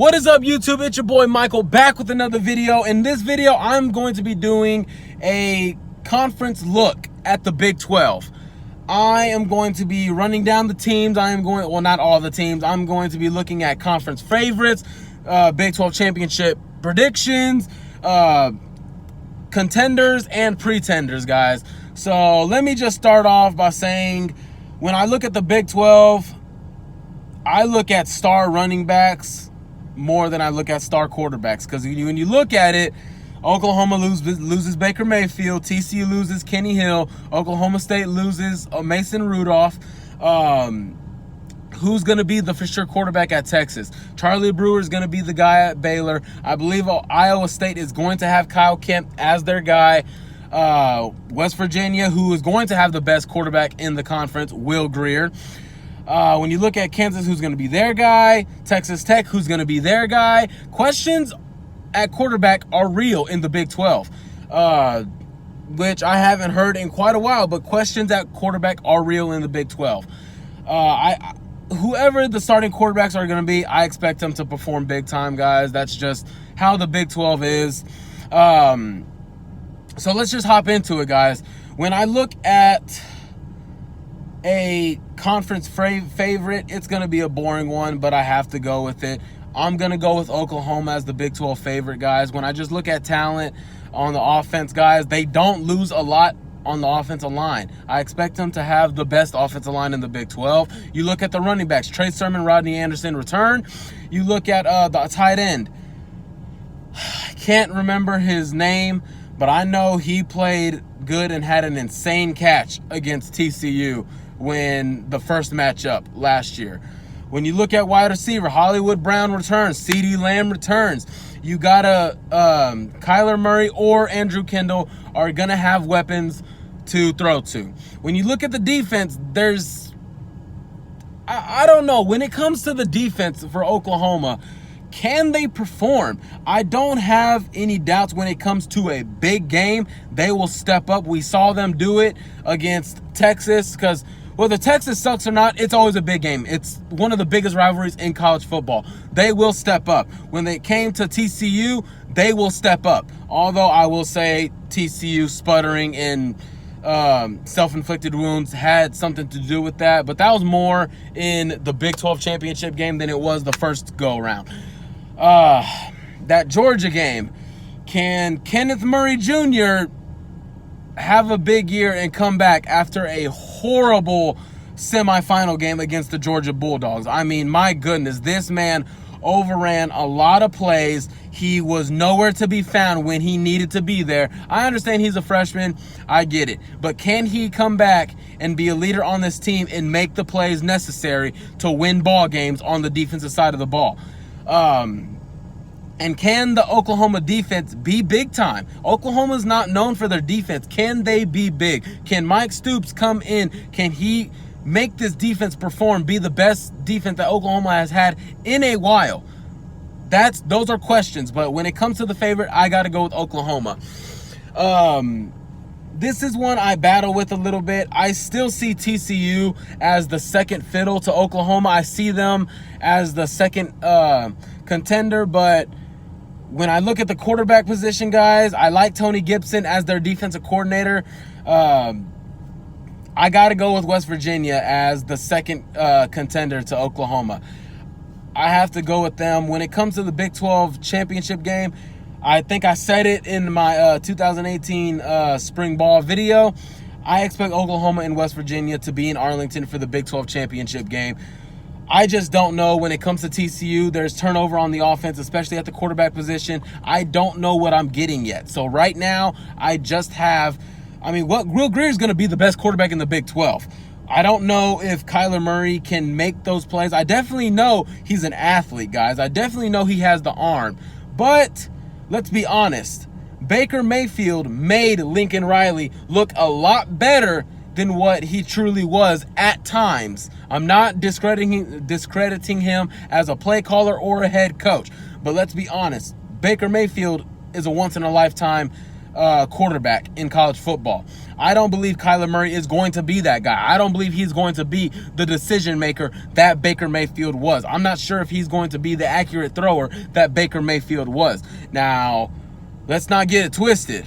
What is up, YouTube? It's your boy Michael back with another video. In this video, I'm going to be doing a conference look at the Big 12. I am going to be running down the teams. Well, not all the teams. I'm going to be looking at conference favorites, Big 12 championship predictions, contenders, and pretenders, guys. So let me just start off by saying, when I look at the Big 12, I look at star running backs more than I look at star quarterbacks, because when you look at it, Oklahoma loses Baker Mayfield, TCU loses Kenny Hill, Oklahoma State loses Mason Rudolph. Who's going to be the for sure quarterback at Texas? Charlie Brewer is going to be the guy at Baylor. I believe Iowa State is going to have Kyle Kemp as their guy. West Virginia, who is going to have the best quarterback in the conference, Will Grier. When you look at Kansas, who's going to be their guy? Texas Tech, who's going to be their guy? Questions at quarterback are real in the Big 12, which I haven't heard in quite a while, but questions at quarterback are real in the Big 12. Whoever the starting quarterbacks are going to be, I expect them to perform big time, guys. That's just how the Big 12 is. So let's just hop into it, guys. When I look at a conference favorite, it's going to be a boring one, but I have to go with it. I'm going to go with Oklahoma as the Big 12 favorite, guys. When I just look at talent on the offense, guys, they don't lose a lot on the offensive line. I expect them to have the best offensive line in the Big 12. You look at the running backs, Trey Sermon, Rodney Anderson return. You look at the tight end. I can't remember his name, but I know he played good and had an insane catch against TCU when the first matchup last year. When you look at wide receiver, Hollywood Brown returns, CeeDee Lamb returns. You got Kyler Murray or Andrew Kendall are going to have weapons to throw to. When you look at the defense, I don't know. When it comes to the defense for Oklahoma, can they perform? I don't have any doubts when it comes to a big game. They will step up. We saw them do it against Texas, because whether Texas sucks or not, it's always a big game. It's one of the biggest rivalries in college football. They will step up. When they came to TCU, they will step up. Although I will say TCU sputtering and self-inflicted wounds had something to do with that. But that was more in the Big 12 championship game than it was the first go-around. That Georgia game, can Kenneth Murray Jr. have a big year and come back after a horrible semifinal game against the Georgia Bulldogs? I mean, my goodness, this man overran a lot of plays. He was nowhere to be found when he needed to be there. I understand he's a freshman. I get it. But can he come back and be a leader on this team and make the plays necessary to win ball games on the defensive side of the ball? And can the Oklahoma defense be big time? Oklahoma's not known for their defense. Can they be big? Can Mike Stoops come in? Can he make this defense perform, be the best defense that Oklahoma has had in a while? Those are questions. But when it comes to the favorite, I got to go with Oklahoma. This is one I battle with a little bit. I still see TCU as the second fiddle to Oklahoma. I see them as the second contender, but when I look at the quarterback position, guys, I like Tony Gibson as their defensive coordinator. I got to go with West Virginia as the second contender to Oklahoma. I have to go with them. When it comes to the Big 12 championship game, I think I said it in my 2018 spring ball video. I expect Oklahoma and West Virginia to be in Arlington for the Big 12 championship game. I just don't know. When it comes to TCU, there's turnover on the offense, especially at the quarterback position. I don't know what I'm getting yet. So right now, I just have, Will Grier is going to be the best quarterback in the Big 12. I don't know if Kyler Murray can make those plays. I definitely know he's an athlete, guys. I definitely know he has the arm. But let's be honest. Baker Mayfield made Lincoln Riley look a lot better than what he truly was at times. I'm not discrediting him as a play caller or a head coach. But let's be honest. Baker Mayfield is a once-in-a-lifetime quarterback in college football. I don't believe Kyler Murray is going to be that guy. I don't believe he's going to be the decision maker that Baker Mayfield was. I'm not sure if he's going to be the accurate thrower that Baker Mayfield was. Now, let's not get it twisted.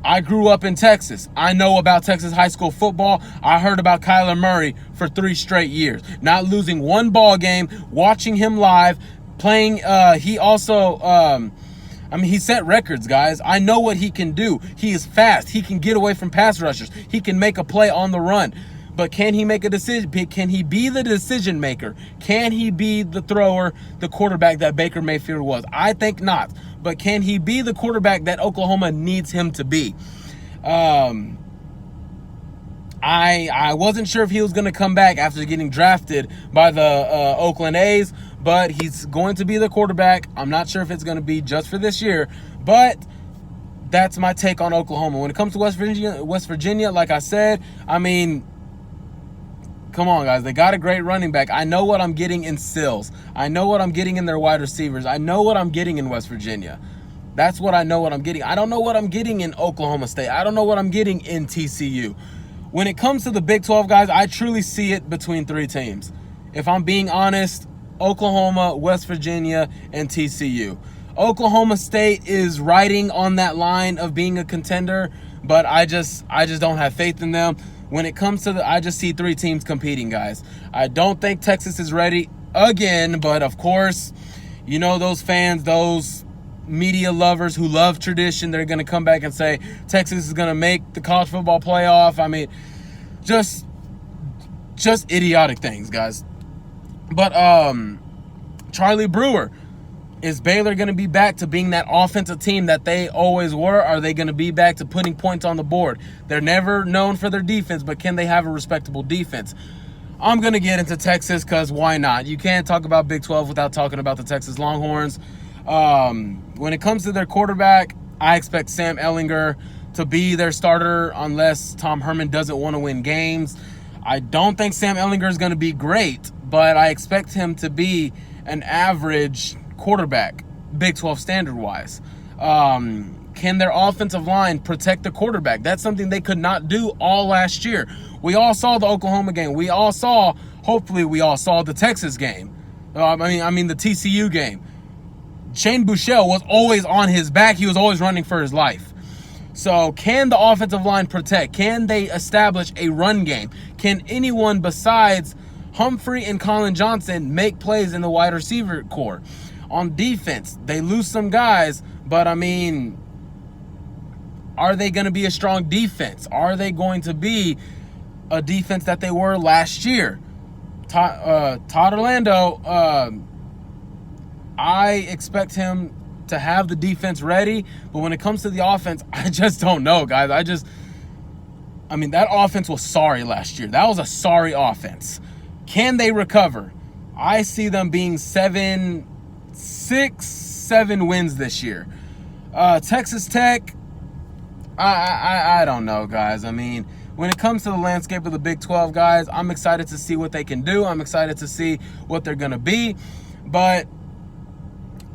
I grew up in Texas. I know about Texas high school football. I heard about Kyler Murray for 3 straight years. Not losing one ball game, watching him live, playing. He also, he set records, guys. I know what he can do. He is fast. He can get away from pass rushers. He can make a play on the run. But can he make a decision? Can he be the decision maker? Can he be the thrower, the quarterback that Baker Mayfield was? I think not. But can he be the quarterback that Oklahoma needs him to be? I wasn't sure if he was going to come back after getting drafted by the Oakland A's, but he's going to be the quarterback. I'm not sure if it's going to be just for this year, but that's my take on Oklahoma. When it comes to West Virginia, like I said, come on, guys. They got a great running back. I know what I'm getting in Sills. I know what I'm getting in their wide receivers. I know what I'm getting in West Virginia. That's what I know what I'm getting. I don't know what I'm getting in Oklahoma State. I don't know what I'm getting in TCU. When it comes to the Big 12, guys, I truly see it between 3 teams. If I'm being honest, Oklahoma, West Virginia, and TCU. Oklahoma State is riding on that line of being a contender, but I just don't have faith in them. When it comes to I just see 3 teams competing, guys. I don't think Texas is ready again, but of course, you know those fans, those media lovers who love tradition, they're going to come back and say Texas is going to make the college football playoff. Just idiotic things, guys. But Charlie Brewer, is Baylor going to be back to being that offensive team that they always were? Are they going to be back to putting points on the board? They're never known for their defense, but can they have a respectable defense? I'm going to get into Texas because why not? You can't talk about Big 12 without talking about the Texas Longhorns. When it comes to their quarterback, I expect Sam Ehlinger to be their starter unless Tom Herman doesn't want to win games. I don't think Sam Ehlinger is going to be great, but I expect him to be an average quarterback, Big 12 standard-wise. Can their offensive line protect the quarterback? That's something they could not do all last year. We all saw the Oklahoma game. Hopefully we all saw the Texas game. The TCU game. Shane Buechele was always on his back. He was always running for his life. So can the offensive line protect? Can they establish a run game? Can anyone besides Humphrey and Colin Johnson make plays in the wide receiver core? On defense, they lose some guys, but are they going to be a strong defense? Are they going to be a defense that they were last year? Todd Orlando, I expect him to have the defense ready, but when it comes to the offense, I just don't know, guys. That offense was sorry last year. That was a sorry offense. Can they recover? I see them being 6-7 wins this year. Texas Tech, I don't know, guys. When it comes to the landscape of the Big 12, guys, I'm excited to see what they can do. I'm excited to see what they're going to be. But,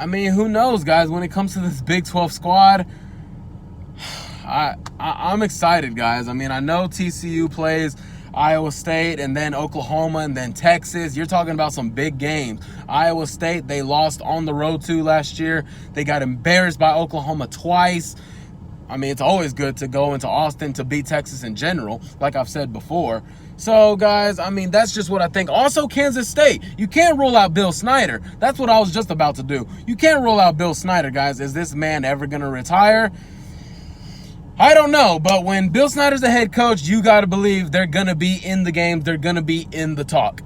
who knows, guys? When it comes to this Big 12 squad, I'm excited, guys. I know TCU plays Iowa State and then Oklahoma and then Texas. You're talking about some big games. Iowa State, they lost on the road to last year. They got embarrassed by Oklahoma twice. It's always good to go into Austin to beat Texas in general, like I've said before. So, guys, that's just what I think. Also, Kansas State. You can't rule out Bill Snyder. That's what I was just about to do. You can't rule out Bill Snyder, guys. Is this man ever going to retire? I don't know, but when Bill Snyder's the head coach, you got to believe they're going to be in the games. They're going to be in the talk.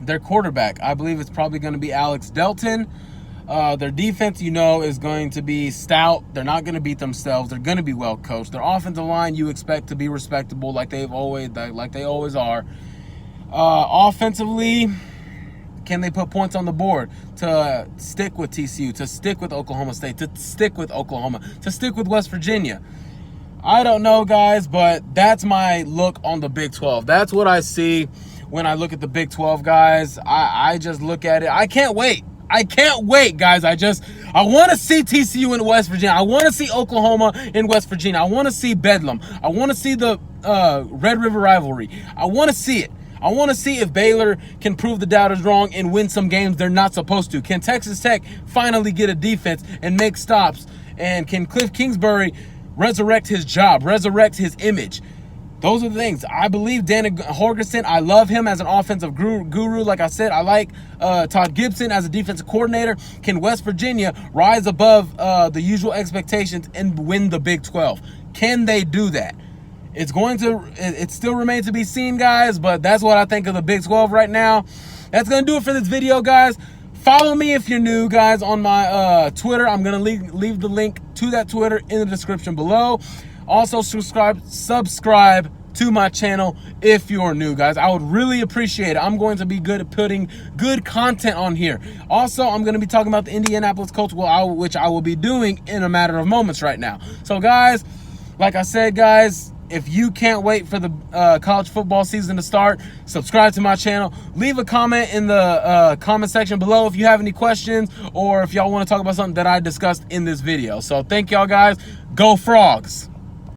Their quarterback, I believe it's probably going to be Alex Delton. Their defense, is going to be stout. They're not going to beat themselves. They're going to be well coached. Their offensive line, you expect to be respectable, like they always are. Offensively, can they put points on the board to stick with TCU, to stick with Oklahoma State, to stick with Oklahoma, to stick with West Virginia? I don't know, guys, but that's my look on the Big 12. That's what I see when I look at the Big 12, guys. I just look at it. I can't wait. I can't wait, guys. I want to see TCU in West Virginia. I want to see Oklahoma in West Virginia. I want to see Bedlam. I want to see the Red River rivalry. I want to see it. I want to see if Baylor can prove the doubters wrong and win some games they're not supposed to. Can Texas Tech finally get a defense and make stops? And can Cliff Kingsbury resurrect his job, resurrect his image? Those are the things. I believe Dana Holgorsen, I love him as an offensive guru. Like I said, I like Todd Gibson as a defensive coordinator. Can West Virginia rise above the usual expectations and win the Big 12? Can they do that? It still remains to be seen, guys, but that's what I think of the Big 12 right now. That's going to do it for this video, guys. Follow me if you're new, guys, on my Twitter. I'm going to leave the link to that Twitter in the description below. Also, subscribe to my channel if you're new, guys. I would really appreciate it. I'm going to be good at putting good content on here. Also, I'm going to be talking about the Indianapolis Colts, which I will be doing in a matter of moments right now. So, guys, like I said, guys, if you can't wait for the college football season to start, subscribe to my channel. Leave a comment in the comment section below if you have any questions or if y'all want to talk about something that I discussed in this video. So thank y'all, guys. Go Frogs!